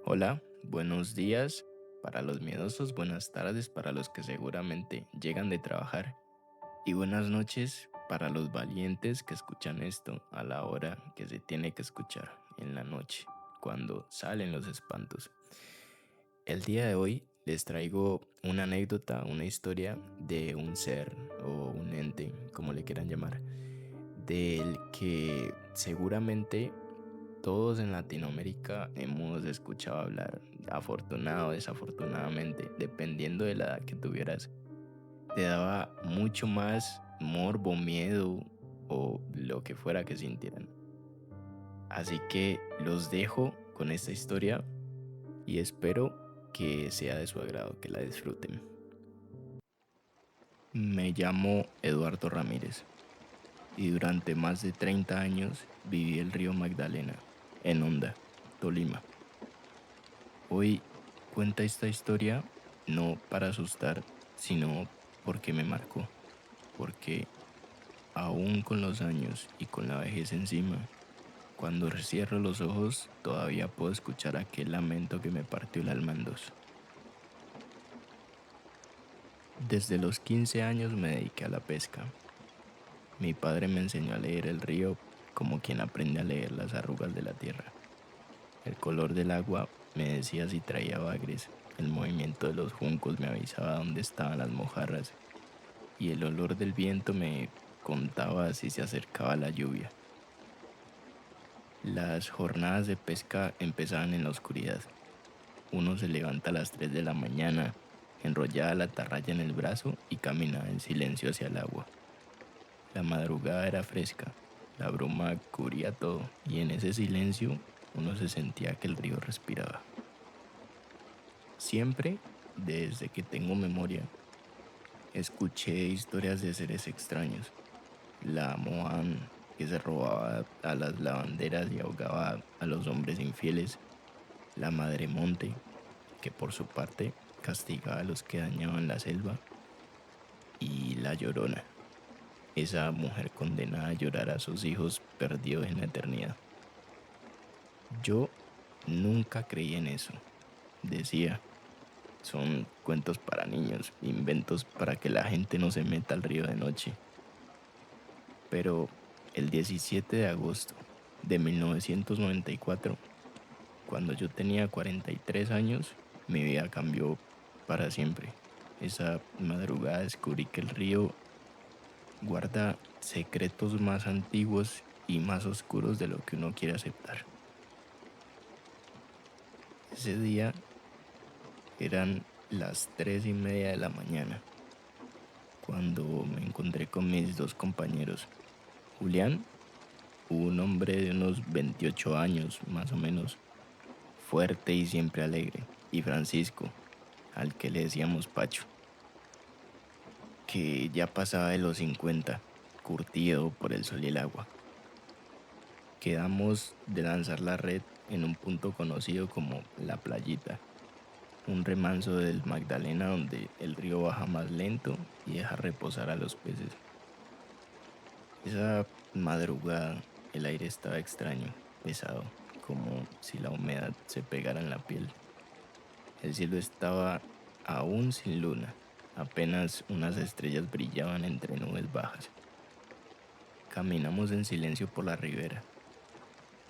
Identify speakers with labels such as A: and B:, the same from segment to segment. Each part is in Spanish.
A: Hola, buenos días para los miedosos, buenas tardes para los que seguramente llegan de trabajar y buenas noches para los valientes que escuchan esto a la hora que se tiene que escuchar, en la noche, cuando salen los espantos. El día de hoy les traigo una anécdota, una historia de un ser o un ente, como le quieran llamar, del que seguramente todos en Latinoamérica hemos escuchado hablar, afortunado o desafortunadamente, dependiendo de la edad que tuvieras. Te daba mucho más morbo, miedo o lo que fuera que sintieran. Así que los dejo con esta historia y espero que sea de su agrado, que la disfruten. Me llamo Eduardo Ramírez y durante más de 30 años viví el río Magdalena, en Honda, Tolima. Hoy cuenta esta historia no para asustar, sino porque me marcó, porque aún con los años y con la vejez encima, cuando cierro los ojos todavía puedo escuchar aquel lamento que me partió el alma en dos. Desde los 15 años me dediqué a la pesca. Mi padre me enseñó a leer el río como quien aprende a leer las arrugas de la tierra. El color del agua me decía si traía bagres, el movimiento de los juncos me avisaba dónde estaban las mojarras y el olor del viento me contaba si se acercaba la lluvia. Las jornadas de pesca empezaban en la oscuridad. Uno se levanta a las 3 de la mañana, enrollaba la atarraya en el brazo y caminaba en silencio hacia el agua. La madrugada era fresca, la bruma cubría todo y en ese silencio uno se sentía que el río respiraba. Siempre, desde que tengo memoria, escuché historias de seres extraños. La Moan, que se robaba a las lavanderas y ahogaba a los hombres infieles. La Madre Monte, que por su parte castigaba a los que dañaban la selva. Y la Llorona, esa mujer condenada a llorar a sus hijos perdidos en la eternidad. Yo nunca creí en eso. Decía, son cuentos para niños, inventos para que la gente no se meta al río de noche. Pero el 17 de agosto de 1994, cuando yo tenía 43 años, mi vida cambió para siempre. Esa madrugada descubrí que el río guarda secretos más antiguos y más oscuros de lo que uno quiere aceptar. Ese día eran las 3:30 de la mañana, cuando me encontré con mis dos compañeros. Julián, un hombre de unos 28 años, más o menos, fuerte y siempre alegre, y Francisco, al que le decíamos Pacho, que ya pasaba de los 50, curtido por el sol y el agua. Quedamos de lanzar la red en un punto conocido como La Playita, un remanso del Magdalena donde el río baja más lento y deja reposar a los peces. Esa madrugada el aire estaba extraño, pesado, como si la humedad se pegara en la piel. El cielo estaba aún sin luna, apenas unas estrellas brillaban entre nubes bajas. Caminamos en silencio por la ribera.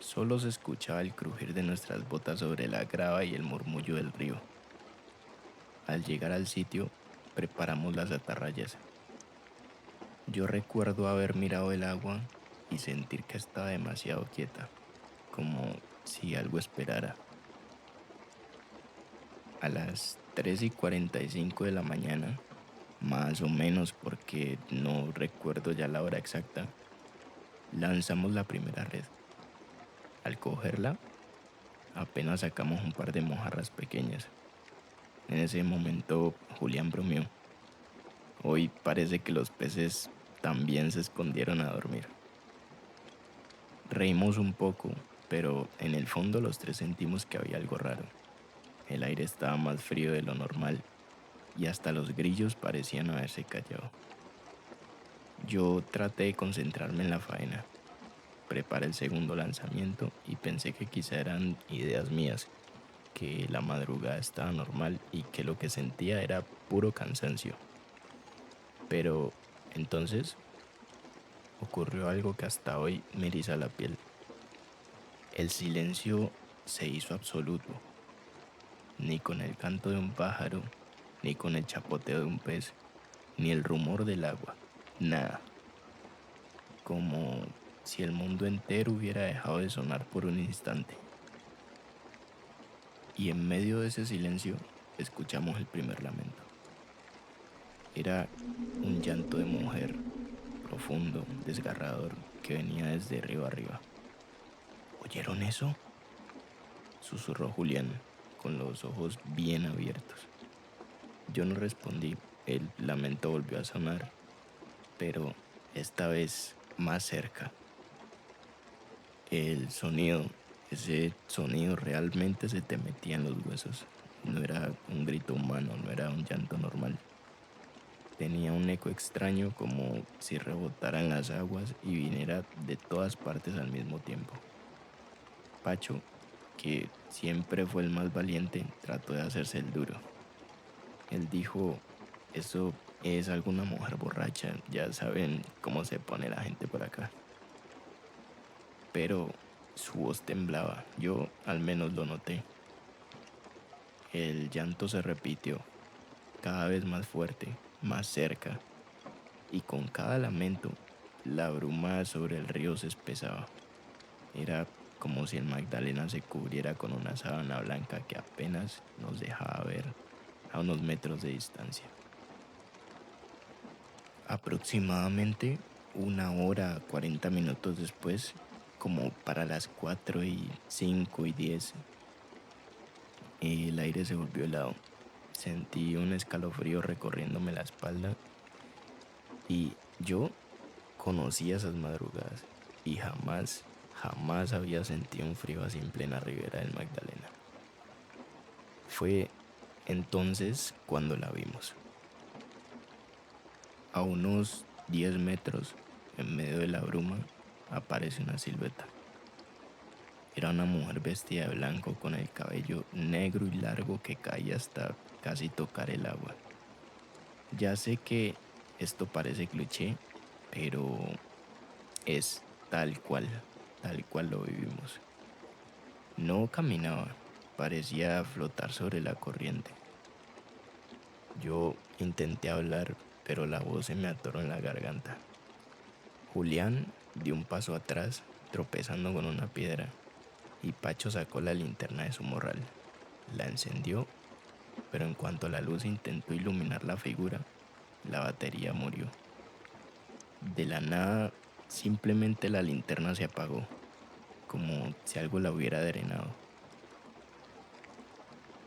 A: Solo se escuchaba el crujir de nuestras botas sobre la grava y el murmullo del río. Al llegar al sitio, preparamos las atarrayas. Yo recuerdo haber mirado el agua y sentir que estaba demasiado quieta, como si algo esperara. A las 3:45 de la mañana, más o menos porque no recuerdo ya la hora exacta, lanzamos la primera red. Al cogerla, apenas sacamos un par de mojarras pequeñas. En ese momento, Julián bromeó. Hoy parece que los peces también se escondieron a dormir. Reímos un poco, pero en el fondo los tres sentimos que había algo raro. El aire estaba más frío de lo normal y hasta los grillos parecían haberse callado. Yo traté de concentrarme en la faena. Preparé el segundo lanzamiento y pensé que quizá eran ideas mías. que la madrugada estaba normal y que lo que sentía era puro cansancio. Pero entonces ocurrió algo que hasta hoy me eriza la piel. El silencio se hizo absoluto, ni con el canto de un pájaro, ni con el chapoteo de un pez, ni el rumor del agua, nada. Como si el mundo entero hubiera dejado de sonar por un instante. Y en medio de ese silencio escuchamos el primer lamento. Era un llanto de mujer, profundo, desgarrador, que venía desde río arriba. ¿Oyeron eso? Susurró Julián, con los ojos bien abiertos. Yo no respondí. El lamento volvió a sonar, pero esta vez más cerca. El sonido, ese sonido realmente se te metía en los huesos. No era un grito humano, no era un llanto normal. Tenía un eco extraño como si rebotaran las aguas y viniera de todas partes al mismo tiempo. Pacho, que siempre fue el más valiente, trató de hacerse el duro. Él dijo, eso es alguna mujer borracha, ya saben cómo se pone la gente por acá. Pero su voz temblaba, yo al menos lo noté. El llanto se repitió, cada vez más fuerte, más cerca, y con cada lamento, la bruma sobre el río se espesaba. Era como si el Magdalena se cubriera con una sábana blanca que apenas nos dejaba ver a unos metros de distancia. Aproximadamente 1 hora, 40 minutos después, como para las 4:05 y 10, el aire se volvió helado. Sentí un escalofrío recorriéndome la espalda y yo conocía esas madrugadas y jamás, jamás había sentido un frío así en plena ribera del Magdalena. Fue entonces cuando la vimos. A unos 10 metros, en medio de la bruma, aparece una silueta. Era una mujer vestida de blanco con el cabello negro y largo que caía hasta casi tocar el agua. Ya sé que esto parece cliché, pero es tal cual lo vivimos. No caminaba, parecía flotar sobre la corriente. Yo intenté hablar, pero la voz se me atoró en la garganta. Julián dio un paso atrás, tropezando con una piedra, y Pacho sacó la linterna de su morral. La encendió, pero en cuanto la luz intentó iluminar la figura, la batería murió. De la nada, simplemente la linterna se apagó, como si algo la hubiera drenado.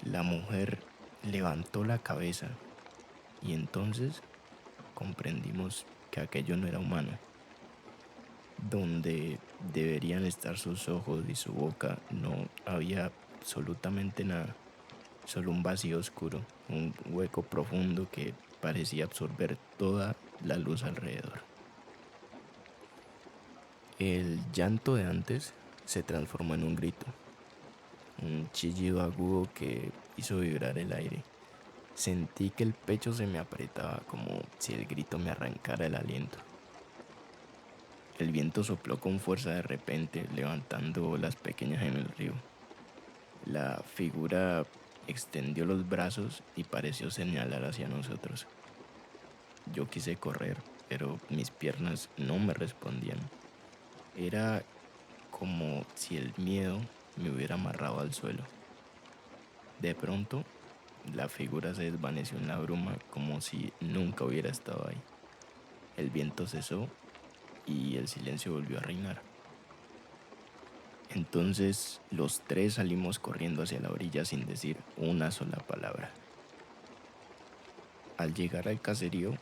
A: La mujer levantó la cabeza y entonces comprendimos que aquello no era humano. Donde deberían estar sus ojos y su boca no había absolutamente nada, solo un vacío oscuro, un hueco profundo que parecía absorber toda la luz alrededor. El llanto de antes se transformó en un grito, un chillido agudo que hizo vibrar el aire. Sentí que el pecho se me apretaba como si el grito me arrancara el aliento. El viento sopló con fuerza de repente, levantando olas pequeñas en el río. La figura extendió los brazos y pareció señalar hacia nosotros. Yo quise correr, pero mis piernas no me respondían. Era como si el miedo me hubiera amarrado al suelo. De pronto, la figura se desvaneció en la bruma como si nunca hubiera estado ahí. El viento cesó y el silencio volvió a reinar. Entonces los tres salimos corriendo hacia la orilla sin decir una sola palabra. Al llegar al caserío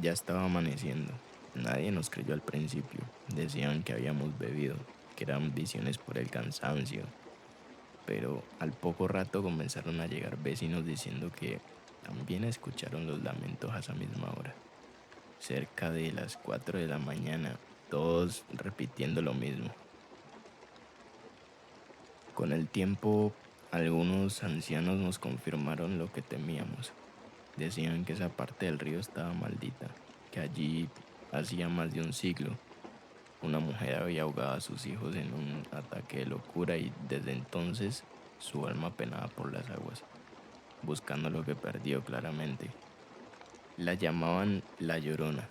A: ya estaba amaneciendo. Nadie nos creyó al principio. Decían que habíamos bebido, que eran visiones por el cansancio. Pero al poco rato comenzaron a llegar vecinos diciendo que también escucharon los lamentos a esa misma hora. Cerca de las 4 de la mañana, todos repitiendo lo mismo. Con el tiempo Algunos ancianos nos confirmaron lo que temíamos. Decían que esa parte del río estaba maldita, que allí hacía más de un siglo una mujer había ahogado a sus hijos en un ataque de locura y desde entonces su alma penaba por las aguas, buscando lo que perdió claramente. La llamaban La Llorona,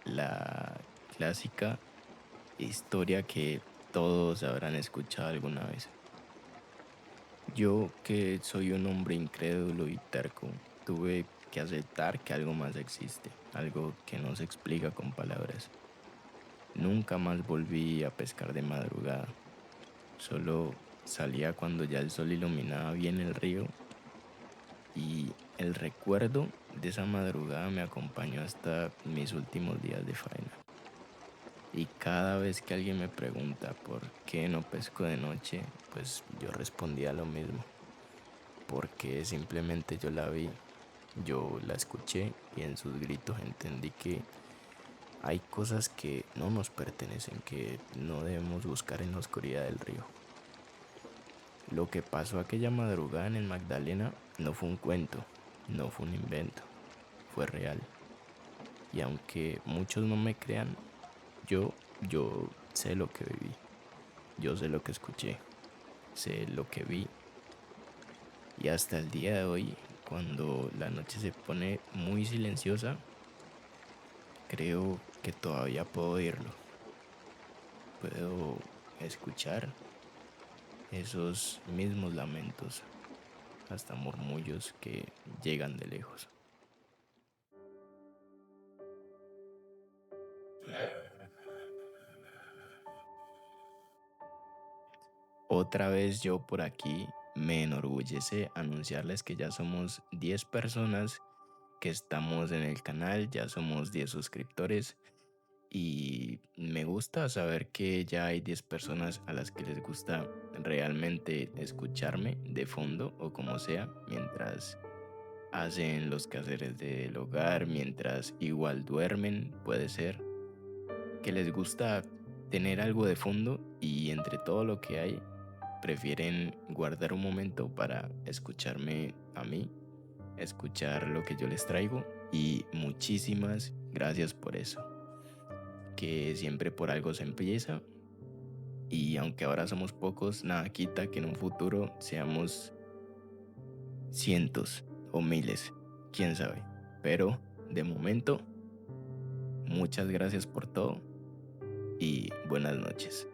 A: la clásica historia que todos habrán escuchado alguna vez. Yo, que soy un hombre incrédulo y terco, tuve que aceptar que algo más existe, algo que no se explica con palabras. Nunca más volví a pescar de madrugada. Solo salía cuando ya el sol iluminaba bien el río y el recuerdo de esa madrugada me acompañó hasta mis últimos días de faena. Y cada vez que alguien me pregunta por qué no pesco de noche, pues yo respondía lo mismo, porque simplemente yo la vi, yo la escuché y en sus gritos entendí que hay cosas que no nos pertenecen, que no debemos buscar en la oscuridad del río. Lo que pasó aquella madrugada en el Magdalena no fue un cuento, no fue un invento, fue real. Y aunque muchos no me crean, yo sé lo que viví, yo sé lo que escuché, sé lo que vi. Y hasta el día de hoy, cuando la noche se pone muy silenciosa, creo que todavía puedo oírlo. Puedo escuchar esos mismos lamentos, hasta murmullos que llegan de lejos. Otra vez yo por aquí me enorgullece anunciarles que ya somos 10 personas que estamos en el canal, ya somos 10 suscriptores y me gusta saber que ya hay 10 personas a las que les gusta realmente escucharme de fondo o como sea mientras hacen los quehaceres del hogar, mientras igual duermen, puede ser, que les gusta tener algo de fondo y entre todo lo que hay prefieren guardar un momento para escucharme a mí, escuchar lo que yo les traigo y muchísimas gracias por eso, que siempre por algo se empieza y aunque ahora somos pocos, nada quita que en un futuro seamos cientos o miles, quién sabe, pero de momento, muchas gracias por todo y buenas noches.